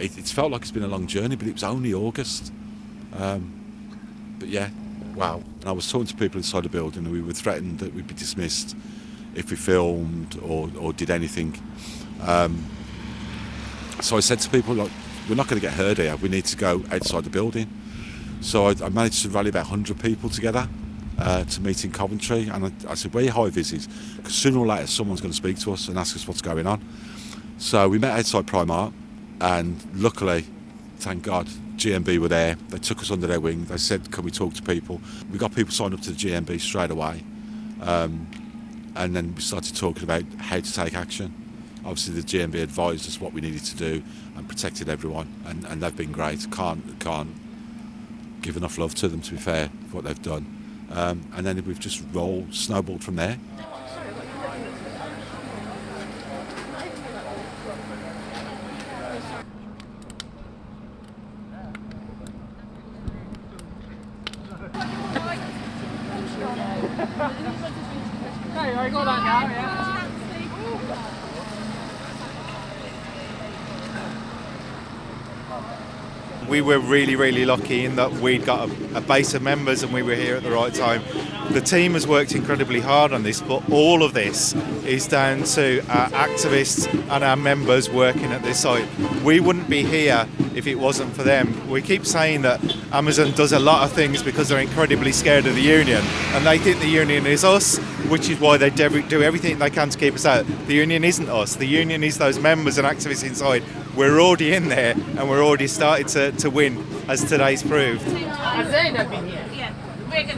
It's felt like it's been a long journey, but it was only August. But yeah, wow. And I was talking to people inside the building, and we were threatened that we'd be dismissed if we filmed or did anything. So I said to people, like, we're not going to get heard here. We need to go outside the building. So I managed to rally about 100 people together to meet in Coventry. And I said, where are your high-vises? Because sooner or later someone's going to speak to us and ask us what's going on. So we met outside Primark, and luckily, thank God, GMB were there. They took us under their wing. They said, can we talk to people? We got people signed up to the GMB straight away. And then we started talking about how to take action. Obviously, the GMB advised us what we needed to do and protected everyone. And they've been great. Can't give enough love to them, to be fair, for what they've done. And then we've just snowballed from there. I got that now, yeah. We were really lucky in that we'd got a base of members and we were here at the right time. The team has worked incredibly hard on this, but all of this is down to our activists and our members working at this site. We wouldn't be here if it wasn't for them. We keep saying that Amazon does a lot of things because they're incredibly scared of the union, and they think the union is us, which is why they do everything they can to keep us out. The union isn't us. The union is those members and activists inside. We're already in there, and we're already started to win, as today's proved. Has Zainab been here? Yeah, we're going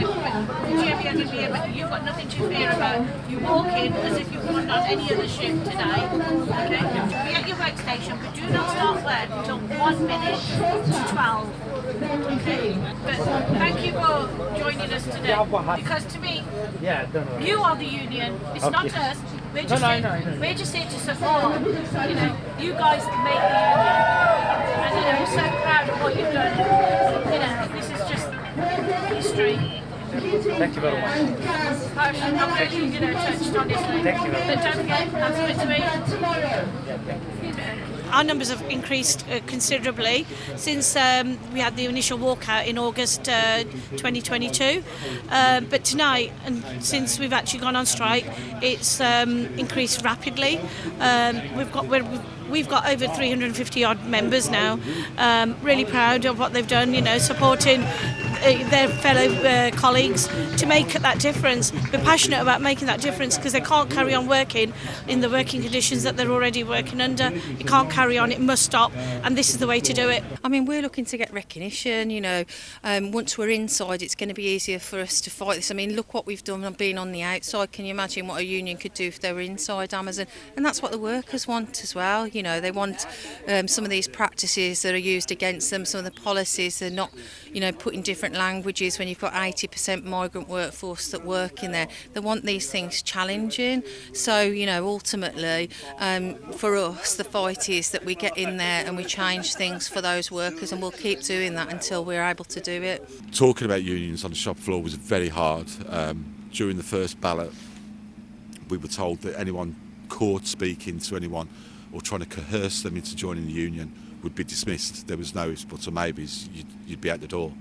to be able. You've got nothing to fear about. You walk in as if you've gone on any other ship today. Okay, be at your workstation, but do not start work until 1 minute to 12. Okay, but thank you for joining us today. Because to me, you are the union. It's not us. We're just here to support. You know, you guys make the union, and you know we're so proud of what you've done. You know, this is just history. Thank you very much. I'm not really, touched on this. Thank you very much. But don't forget, that's it to me. Our numbers have increased considerably since we had the initial walkout in August 2022. But tonight, and since we've actually gone on strike, it's increased rapidly. We've got over 350 odd members now. Really proud of what they've done, supporting their fellow colleagues to make that difference. We're passionate about making that difference because they can't carry on working in the working conditions that they're already working under. It can't carry on, it must stop, and this is the way to do it. I mean, we're looking to get recognition, once we're inside it's going to be easier for us to fight this. I mean, look what we've done being on the outside. Can you imagine what a union could do if they were inside Amazon? And that's what the workers want as well. They want some of these practices that are used against them, some of the policies, they're not, put in different languages when you've got 80% migrant workforce that work in there. They want these things challenging. So, ultimately, for us, the fight is that we get in there and we change things for those workers, and we'll keep doing that until we're able to do it. Talking about unions on the shop floor was very hard. During the first ballot, we were told that anyone caught speaking to anyone or trying to coerce them into joining the union would be dismissed. There was no ifs, buts or maybes. You'd be out the door.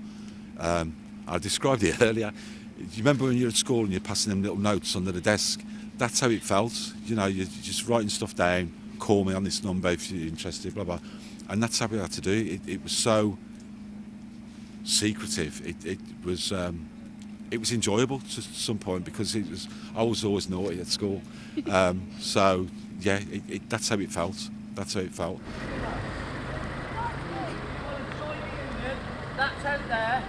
I described it earlier. You remember when you were at school and you're passing them little notes under the desk? That's how it felt. You're just writing stuff down. Call me on this number if you're interested, blah, blah. And that's how we had to do it. It was so secretive. It was enjoyable to some point because I was always naughty at school. So yeah, that's how it felt. That's how it felt. That's out there.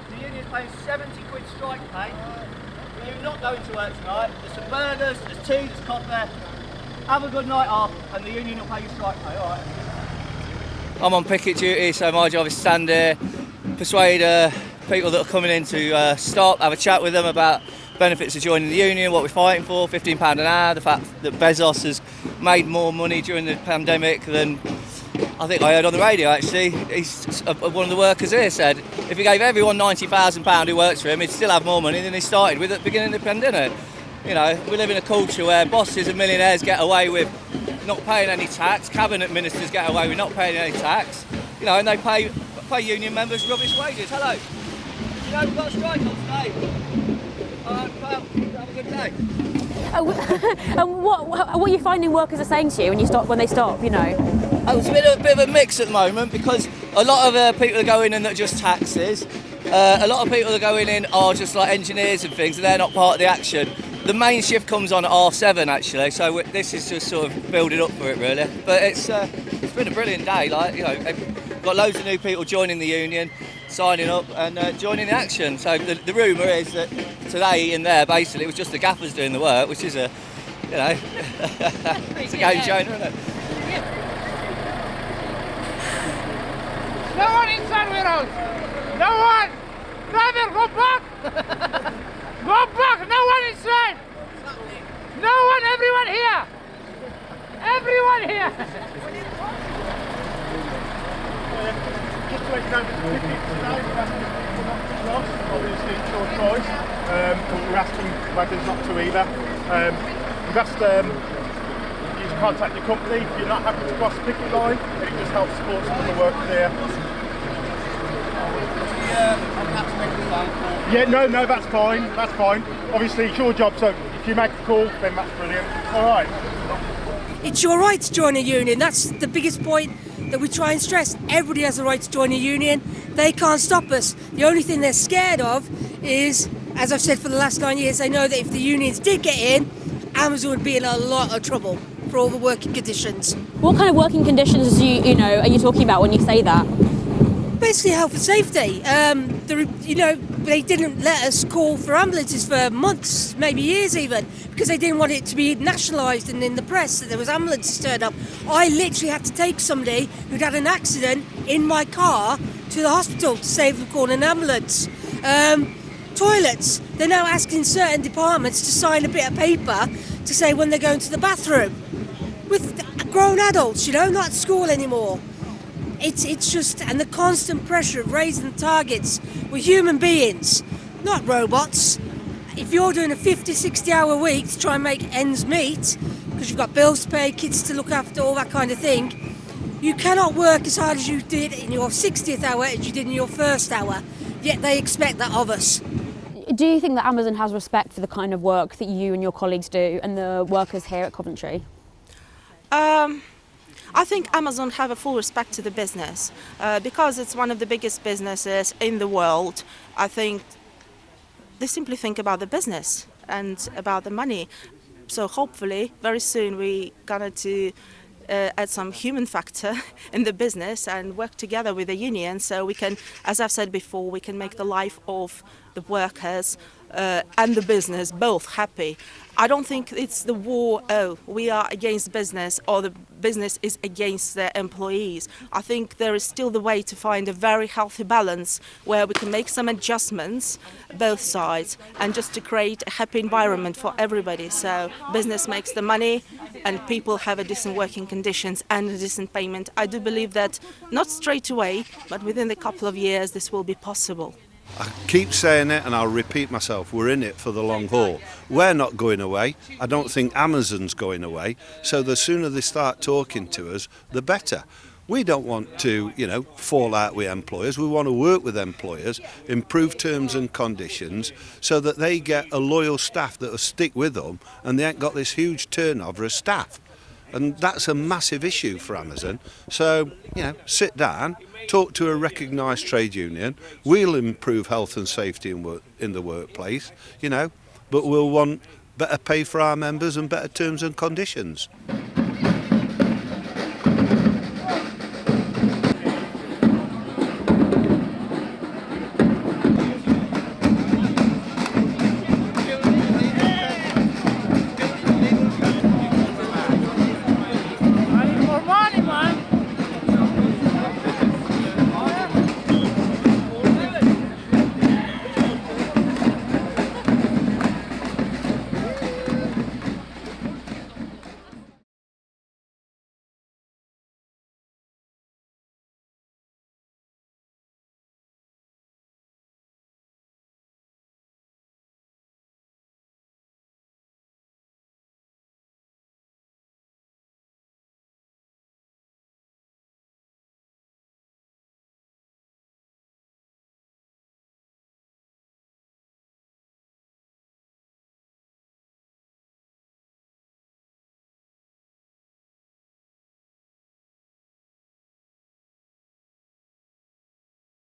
The union pays 70 quid strike pay. you not going to work tonight, there's some burgers, there's tea, there's coffee. Have a good night off, and the union will pay you strike pay, alright? I'm on picket duty, so my job is to stand here, persuade people that are coming in to stop, have a chat with them about benefits of joining the union, what we're fighting for, £15 an hour, the fact that Bezos has made more money during the pandemic than I think I heard on the radio actually. One of the workers here said if he gave everyone £90,000 who works for him, he'd still have more money than he started with at the beginning of the pandemic. You know, we live in a culture where bosses and millionaires get away with not paying any tax, cabinet ministers get away with not paying any tax, you know, and they pay union members rubbish wages. Hello. You know, we've got a strike on today. Well, have a good day. And what are you finding workers are saying to you when they stop, you know? Oh, it's a bit of a mix at the moment because a lot of people are going in that are just taxes. A lot of people that are going in are just like engineers and things, and they're not part of the action. The main shift comes on at 7:30 actually, so this is just sort of building up for it really. But it's been a brilliant day. Like, you know, got loads of new people joining the union, signing up and joining the action. So the rumour is that today in there basically it was just the gaffers doing the work, which is it's a game changer, isn't it? No one inside with us. No one. Driver, go back. Go back. No one inside. No one. Everyone here. Everyone here. Just to let you know, the tickets today, we're asking people not to cross. Obviously, it's your choice. But we're asking waggons not to either. We've asked you to contact your company if you're not happy to cross the picket line. It just helps support some of the workers here. Yeah, no, that's fine. That's fine. Obviously, it's your job, so if you make a call, then that's brilliant. All right. It's your right to join a union. That's the biggest point that we try and stress. Everybody has the right to join a union. They can't stop us. The only thing they're scared of is, as I've said for the last 9 years, they know that if the unions did get in, Amazon would be in a lot of trouble for all the working conditions. What kind of working conditions are you talking about when you say that? Basically health and safety. They didn't let us call for ambulances for months, maybe years even, because they didn't want it to be nationalised and in the press that there was ambulances turned up. I literally had to take somebody who'd had an accident in my car to the hospital to save them calling an ambulance. Toilets. They're now asking certain departments to sign a bit of paper to say when they're going to the bathroom. With grown adults, not at school anymore. It's just, and the constant pressure of raising the targets. We're human beings, not robots. If you're doing a 50, 60 hour week to try and make ends meet, because you've got bills to pay, kids to look after, all that kind of thing, you cannot work as hard as you did in your 60th hour as you did in your first hour, yet they expect that of us. Do you think that Amazon has respect for the kind of work that you and your colleagues do and the workers here at Coventry? I think Amazon have a full respect to the business because it's one of the biggest businesses in the world. I think they simply think about the business and about the money. So hopefully very soon we going to add some human factor in the business and work together with the union so we can, as I've said before, we can make the life of the workers and the business both happy. I don't think it's the war, we are against business or the business is against their employees. I think there is still the way to find a very healthy balance where we can make some adjustments, both sides, and just to create a happy environment for everybody. So business makes the money and people have a decent working conditions and a decent payment. I do believe that not straight away, but within a couple of years this will be possible. I keep saying it and I'll repeat myself, we're in it for the long haul. We're not going away. I don't think Amazon's going away. So the sooner they start talking to us, the better. We don't want to, fall out with employers. We want to work with employers, improve terms and conditions so that they get a loyal staff that will stick with them and they ain't got this huge turnover of staff. And that's a massive issue for Amazon. So, sit down, talk to a recognised trade union. We'll improve health and safety in the workplace, but we'll want better pay for our members and better terms and conditions.